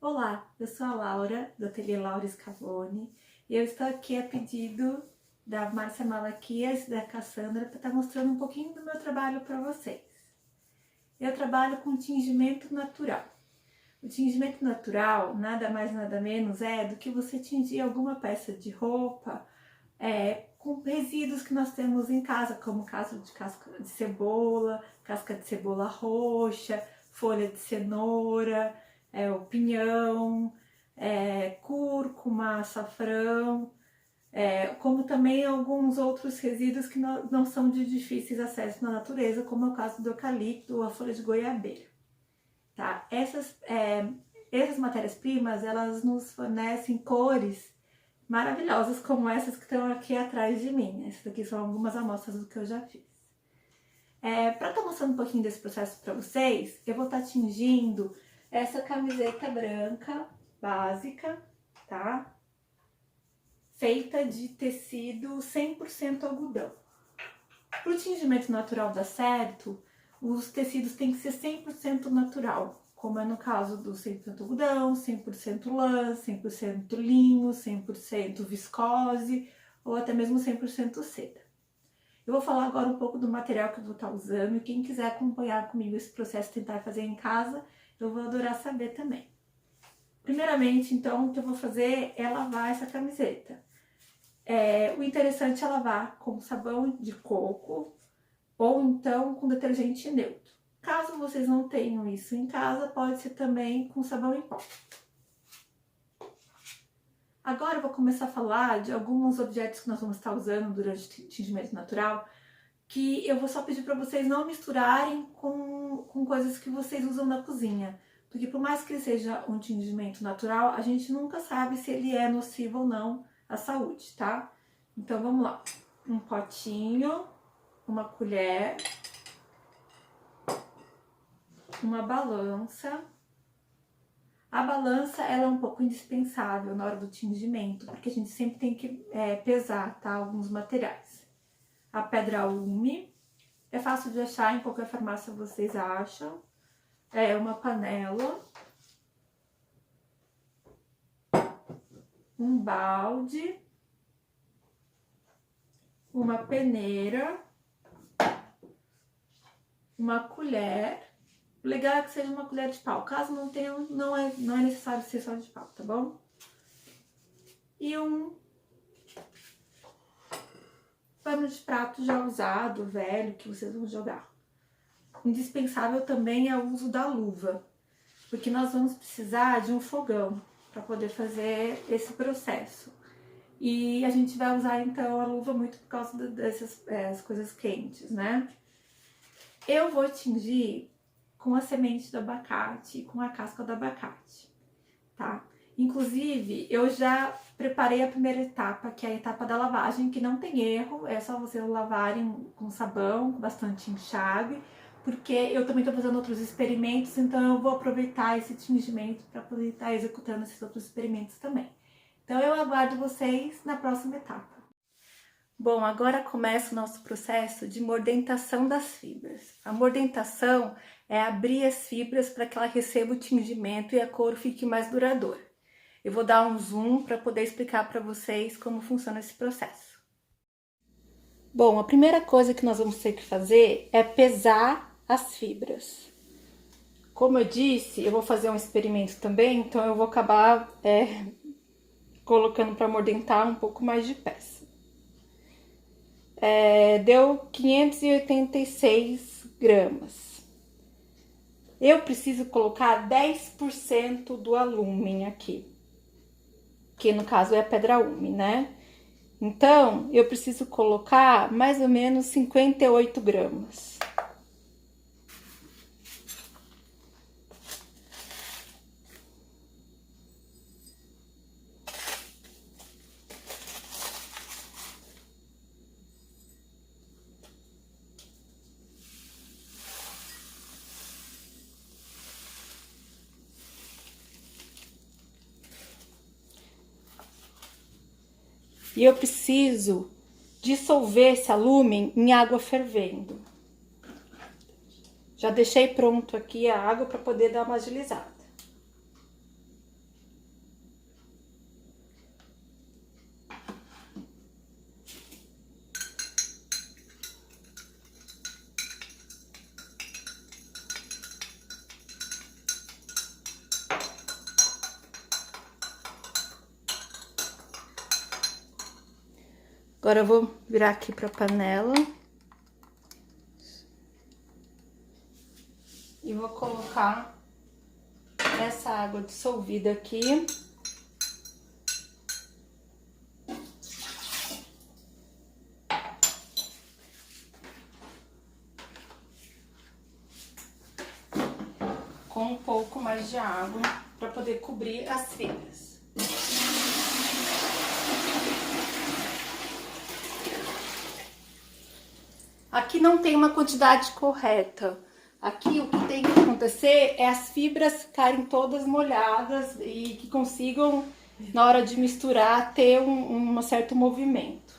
Olá, eu sou a Laura, do Ateliê Laura Scavone, e eu estou aqui a pedido da Márcia Malaquias e da Cassandra para estar mostrando um pouquinho do meu trabalho para vocês. Eu trabalho com tingimento natural. O tingimento natural nada mais nada menos é do que você tingir alguma peça de roupa com resíduos que nós temos em casa, como casca de cebola, casca de cebola roxa, folha de cenoura, o pinhão, cúrcuma, açafrão, como também alguns outros resíduos que não são de difíceis acesso na natureza, como é o caso do eucalipto ou a folha de goiabeira. Tá? Essas matérias-primas, elas nos fornecem cores maravilhosas, como essas que estão aqui atrás de mim. Essas aqui são algumas amostras do que eu já fiz. Para estar mostrando um pouquinho desse processo para vocês, eu vou estar tingindo essa camiseta branca básica, tá? Feita de tecido 100% algodão. Para o tingimento natural dar certo, os tecidos têm que ser 100% natural, como é no caso do 100% algodão, 100% lã, 100% linho, 100% viscose ou até mesmo 100% seda. Eu vou falar agora um pouco do material que eu vou estar usando e quem quiser acompanhar comigo esse processo, tentar fazer em casa, eu vou adorar saber também. Primeiramente, então, o que eu vou fazer é lavar essa camiseta. O interessante é lavar com sabão de coco ou então com detergente neutro. Caso vocês não tenham isso em casa, pode ser também com sabão em pó. Agora eu vou começar a falar de alguns objetos que nós vamos estar usando durante o tingimento natural, que eu vou só pedir para vocês não misturarem com coisas que vocês usam na cozinha. Porque por mais que ele seja um tingimento natural, a gente nunca sabe se ele é nocivo ou não à saúde, tá? Então vamos lá. Um potinho, uma colher, uma balança. A balança, ela é um pouco indispensável na hora do tingimento, porque a gente sempre tem que pesar, tá? Alguns materiais. A pedra ume, é fácil de achar, em qualquer farmácia vocês acham. Uma panela. Um balde. Uma peneira. Uma colher. O legal é que seja uma colher de pau. Caso não tenha, não é necessário ser só de pau, tá bom? E um pano de prato já usado, velho, que vocês vão jogar. Indispensável também é o uso da luva, porque nós vamos precisar de um fogão para poder fazer esse processo. E a gente vai usar então a luva muito por causa dessas coisas quentes, né? Eu vou tingir com a semente do abacate e com a casca do abacate, tá? Inclusive, eu já preparei a primeira etapa, que é a etapa da lavagem, que não tem erro, é só vocês lavarem com sabão, com bastante enxágue, porque eu também estou fazendo outros experimentos, então eu vou aproveitar esse tingimento para poder estar executando esses outros experimentos também. Então eu aguardo vocês na próxima etapa. Bom, agora começa o nosso processo de mordentação das fibras. A mordentação é abrir as fibras para que ela receba o tingimento e a cor fique mais duradoura. Eu vou dar um zoom para poder explicar para vocês como funciona esse processo. Bom, a primeira coisa que nós vamos ter que fazer é pesar as fibras. Como eu disse, eu vou fazer um experimento também, então eu vou acabar colocando para mordentar um pouco mais de peça. Deu 586 gramas. Eu preciso colocar 10% do alumínio aqui, que no caso é a pedra ume, né? Então, eu preciso colocar mais ou menos 58 gramas. E eu preciso dissolver esse alumínio em água fervendo. Já deixei pronto aqui a água para poder dar uma agilizada. Agora eu vou virar aqui pra panela. E vou colocar essa água dissolvida aqui. Com um pouco mais de água para poder cobrir as fibras. Aqui não tem uma quantidade correta. Aqui o que tem que acontecer é as fibras ficarem todas molhadas e que consigam, na hora de misturar, ter um certo movimento.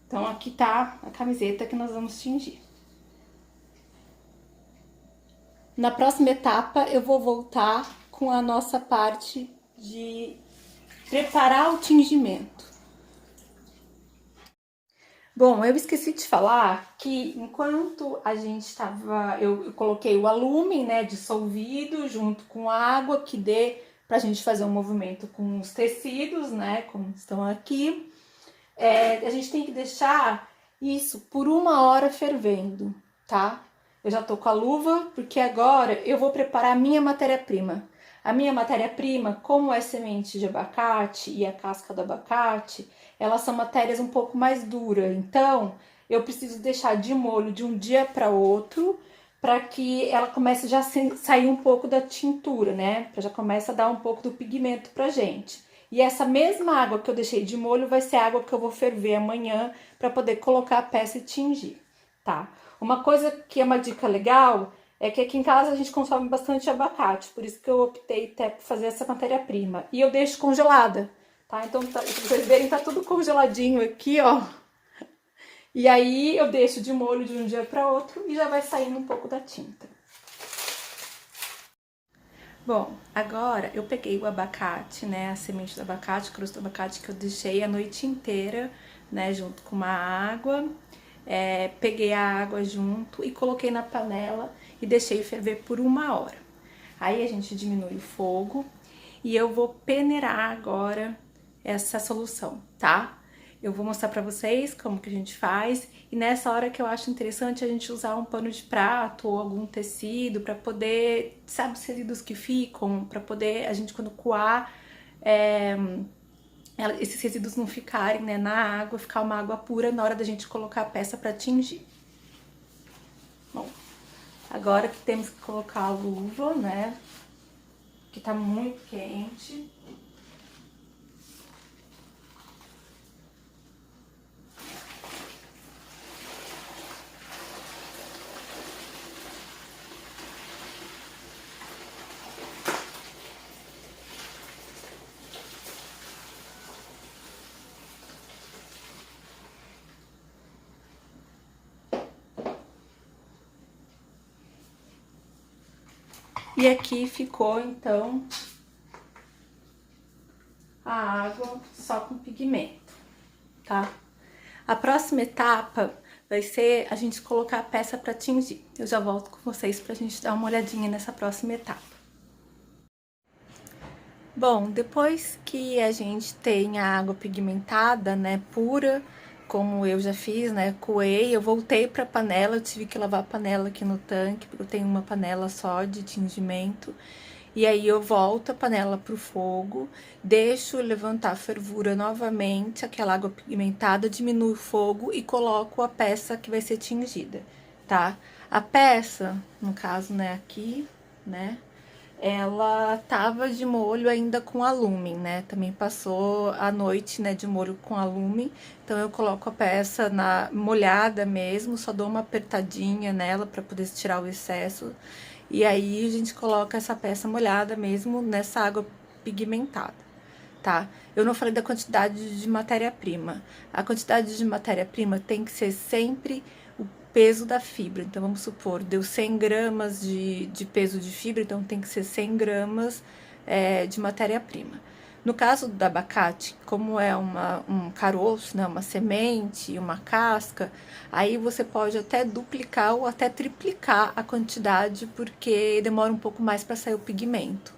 Então aqui tá a camiseta que nós vamos tingir. Na próxima etapa eu vou voltar com a nossa parte de preparar o tingimento. Bom, eu esqueci de falar que enquanto a gente estava, eu coloquei o alume, né, dissolvido junto com água que dê pra gente fazer um movimento com os tecidos, né, como estão aqui. A gente tem que deixar isso por 1 hora fervendo, tá? Eu já tô com a luva, porque agora eu vou preparar a minha matéria-prima. A minha matéria-prima, como é semente de abacate e a casca do abacate, elas são matérias um pouco mais duras. Então, eu preciso deixar de molho de um dia para outro, para que ela comece já a sair um pouco da tintura, né? Já começa a dar um pouco do pigmento pra gente. E essa mesma água que eu deixei de molho vai ser a água que eu vou ferver amanhã para poder colocar a peça e tingir, tá? Uma coisa que é uma dica legal é que aqui em casa a gente consome bastante abacate, por isso que eu optei até por fazer essa matéria-prima. E eu deixo congelada, tá? Então, se vocês verem, tá tudo congeladinho aqui, ó. E aí eu deixo de molho de um dia para outro e já vai saindo um pouco da tinta. Bom, agora eu peguei o abacate, né, a semente do abacate, caroço do abacate que eu deixei a noite inteira, né, junto com uma água. Peguei a água junto e coloquei na panela e deixei ferver por 1 hora. Aí a gente diminui o fogo e eu vou peneirar agora essa solução, tá? Eu vou mostrar pra vocês como que a gente faz e nessa hora que eu acho interessante a gente usar um pano de prato ou algum tecido pra poder, sabe, os resíduos que ficam, pra poder a gente quando coar, esses resíduos não ficarem, né, na água, ficar uma água pura na hora da gente colocar a peça pra tingir. Bom, agora que temos que colocar a luva, né, que tá muito quente. E aqui ficou, então, a água só com pigmento, tá? A próxima etapa vai ser a gente colocar a peça pra tingir. Eu já volto com vocês pra gente dar uma olhadinha nessa próxima etapa. Bom, depois que a gente tem a água pigmentada, né, pura, como eu já fiz, né, coei, eu voltei pra panela, eu tive que lavar a panela aqui no tanque, porque eu tenho uma panela só de tingimento. E aí eu volto a panela pro fogo, deixo levantar a fervura novamente, aquela água pigmentada, diminuo o fogo e coloco a peça que vai ser tingida, tá? A peça, no caso, né, aqui, né, ela tava de molho ainda com alume, né? Também passou a noite, né, de molho com alume. Então eu coloco a peça molhada mesmo, só dou uma apertadinha nela para poder tirar o excesso. E aí a gente coloca essa peça molhada mesmo nessa água pigmentada, tá? Eu não falei da quantidade de matéria-prima. A quantidade de matéria-prima tem que ser sempre o peso da fibra. Então, vamos supor, deu 100 gramas de peso de fibra, então tem que ser 100 gramas de matéria-prima. No caso do abacate, como é um caroço, né, uma semente, uma casca, aí você pode até duplicar ou até triplicar a quantidade, porque demora um pouco mais para sair o pigmento.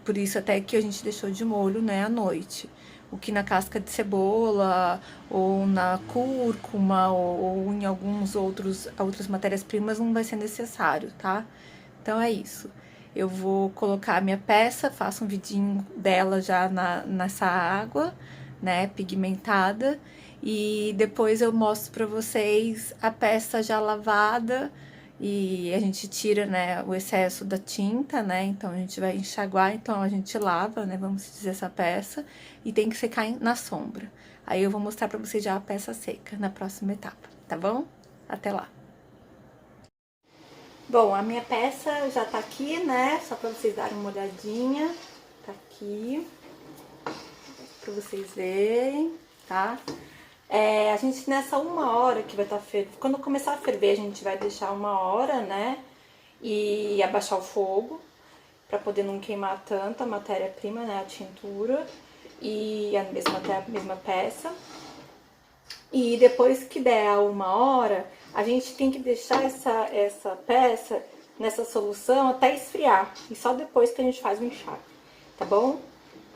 Por isso até que a gente deixou de molho, né, à noite. o que na casca de cebola, ou na cúrcuma, ou em outras matérias-primas não vai ser necessário, tá? Então é isso. Eu vou colocar a minha peça, faço um vidinho dela já nessa água, né, pigmentada, e depois eu mostro pra vocês a peça já lavada, e a gente tira, né, o excesso da tinta, né, então a gente vai enxaguar, então a gente lava, né, vamos dizer, essa peça, e tem que secar na sombra. Aí eu vou mostrar pra vocês já a peça seca na próxima etapa, tá bom? Até lá! Bom, a minha peça já tá aqui, né? Só pra vocês darem uma olhadinha. Tá aqui. Pra vocês verem, tá? A gente, nessa 1 hora que vai estar fervendo, quando começar a ferver, a gente vai deixar 1 hora, né? E abaixar o fogo, pra poder não queimar tanto a matéria-prima, né? A tintura. E a mesma peça. E depois que der a 1 hora, a gente tem que deixar essa peça nessa solução até esfriar. E só depois que a gente faz o enxágue, tá bom?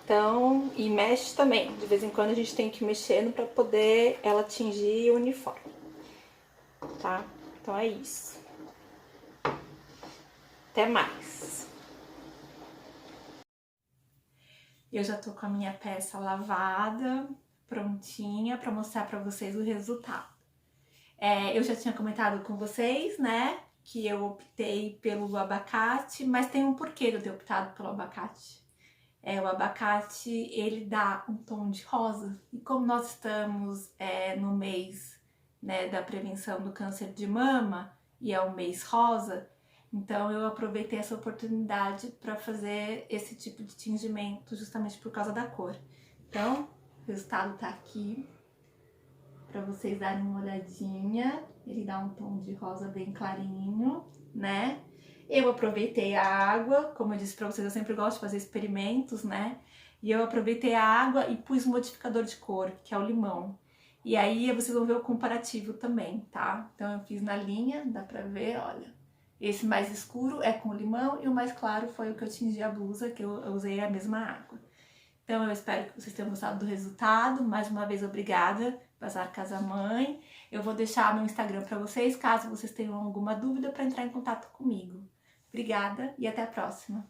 Então, e mexe também. De vez em quando a gente tem que ir mexendo pra poder ela atingir o uniforme, tá? Então é isso. Até mais. Eu já tô com a minha peça lavada, prontinha pra mostrar pra vocês o resultado. Eu já tinha comentado com vocês, né, que eu optei pelo abacate, mas tem um porquê de eu ter optado pelo abacate. O abacate, ele dá um tom de rosa, e como nós estamos no mês, né, da prevenção do câncer de mama, e é o mês rosa, então eu aproveitei essa oportunidade para fazer esse tipo de tingimento justamente por causa da cor. Então, o resultado tá aqui, para vocês darem uma olhadinha. Ele dá um tom de rosa bem clarinho, né? Eu aproveitei a água, como eu disse para vocês, eu sempre gosto de fazer experimentos, né? E eu aproveitei a água e pus um modificador de cor, que é o limão. E aí vocês vão ver o comparativo também, tá? Então eu fiz na linha, dá pra ver, olha. Esse mais escuro é com limão e o mais claro foi o que eu tingi a blusa, que eu usei a mesma água. Então eu espero que vocês tenham gostado do resultado. Mais uma vez, obrigada, Bazar Casa Mãe. Eu vou deixar meu Instagram para vocês, caso vocês tenham alguma dúvida, para entrar em contato comigo. Obrigada e até a próxima.